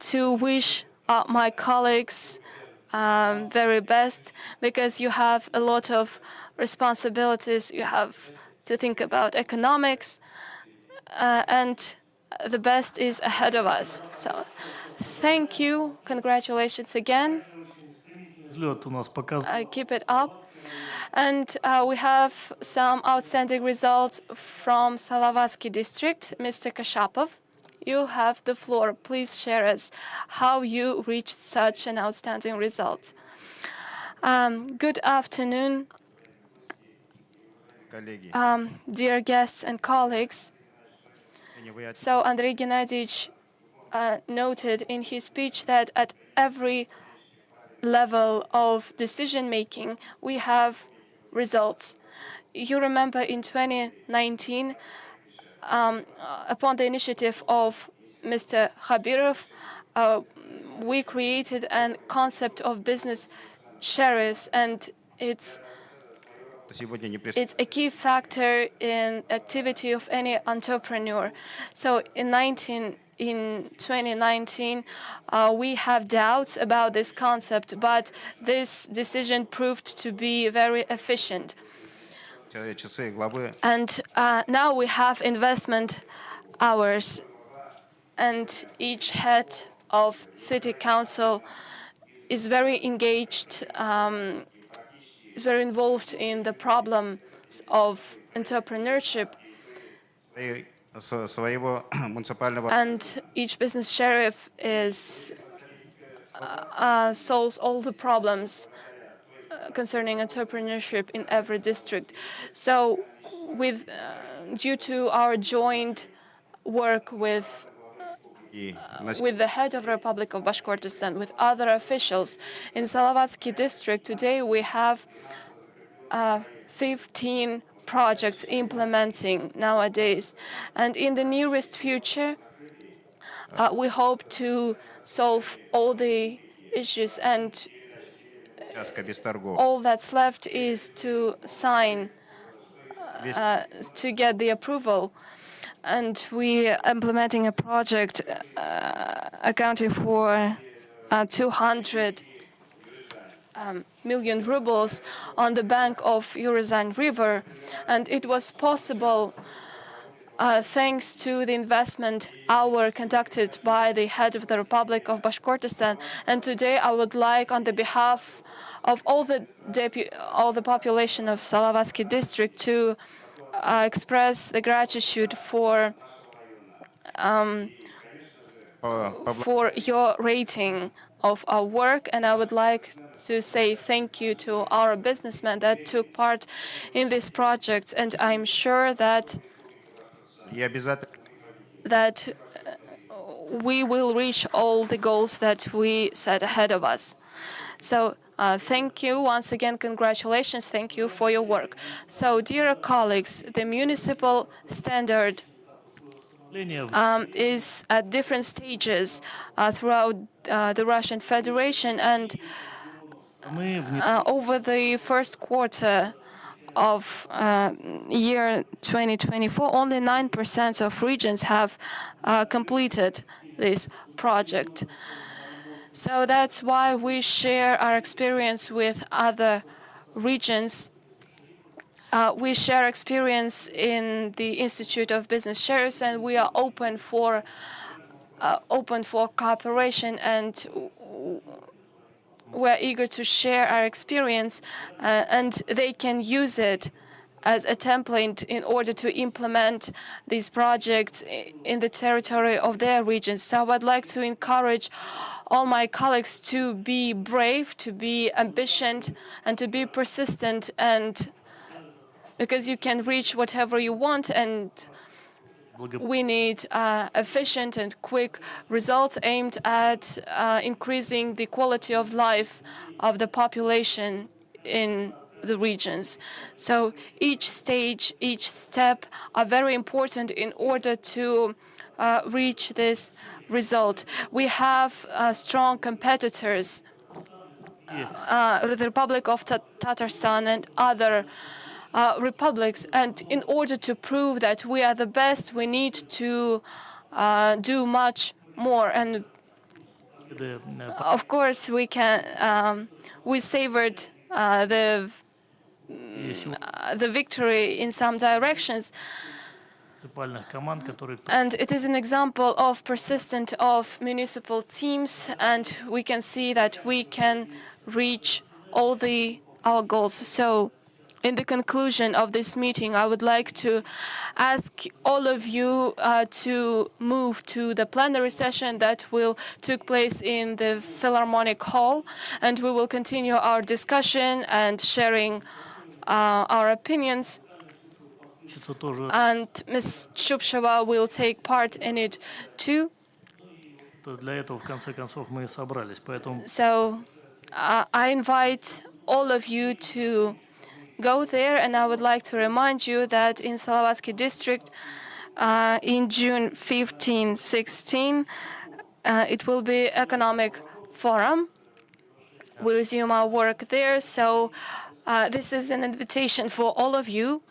to wish my colleagues very best, because you have a lot of responsibilities. You have to think about economics, and the best is ahead of us. So thank you. Congratulations again. Взлет у нас показывает. Keep it up. And we have some outstanding results from Salavatsky district. Mr. Kashapov, you have the floor. Please share us how you reached such an outstanding result. Good afternoon, dear guests and colleagues. So Andrei Gennadievich noted in his speech that at every level of decision-making, we have results. You remember in 2019, upon the initiative of Mr. Khabirov, we created a concept of business sheriffs, and it's a key factor in activity of any entrepreneur. So in 2019, we have doubts about this concept, but this decision proved to be very efficient. And now we have investment hours, and each head of city council is very engaged, is very involved in the problems of entrepreneurship. And each business sheriff solves all the problems concerning entrepreneurship in every district. So, due to our joint work with the head of the Republic of Bashkortostan, with other officials in Salavatsky district, today we have 15 projects implementing nowadays. And in the nearest future, we hope to solve all the issues, and all that's left is to sign, to get the approval. And we are implementing a project accounting for 200 million rubles on the bank of Urozan River, and it was possible thanks to the investment hour conducted by the head of the Republic of Bashkortostan. And today I would like, on the behalf of all the population of Salavatsky district, to express the gratitude for your rating of our work, and I would like to say thank you to our businessmen that took part in this project, and I'm sure that we will reach all the goals that we set ahead of us. So thank you once again, congratulations, thank you for your work. So dear colleagues, the municipal standard is at different stages throughout the Russian Federation, and over the first quarter of year 2024, only 9% of regions have completed this project. So that's why we share our experience with other regions. We share experience in the Institute of Business Sheriffs, and we are open for cooperation, and we're eager to share our experience, and they can use it as a template in order to implement these projects in the territory of their regions. So I'd like to encourage all my colleagues to be brave, to be ambitious, and to be persistent, and because you can reach whatever you want, and we need efficient and quick results aimed at increasing the quality of life of the population in the regions. So each stage, each step are very important in order to reach this result. We have strong competitors, the Republic of Tatarstan and other republics, and in order to prove that we are the best, we need to do much more. And of course, we savored the victory in some directions, and it is an example of persistence of municipal teams, and we can see that we can reach all our goals. So, in the conclusion of this meeting, I would like to ask all of you to move to the plenary session that will take place in the Philharmonic Hall, and we will continue our discussion and sharing our opinions. And Ms. Shupsheva will take part in it too. So I invite all of you to go there, and I would like to remind you that in Salavatsky district in June 15-16 it will be economic forum. We resume our work there, so this is an invitation for all of you.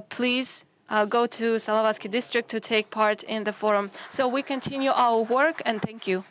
Please go to Salavatsky district to take part in the forum. So we continue our work, and thank you.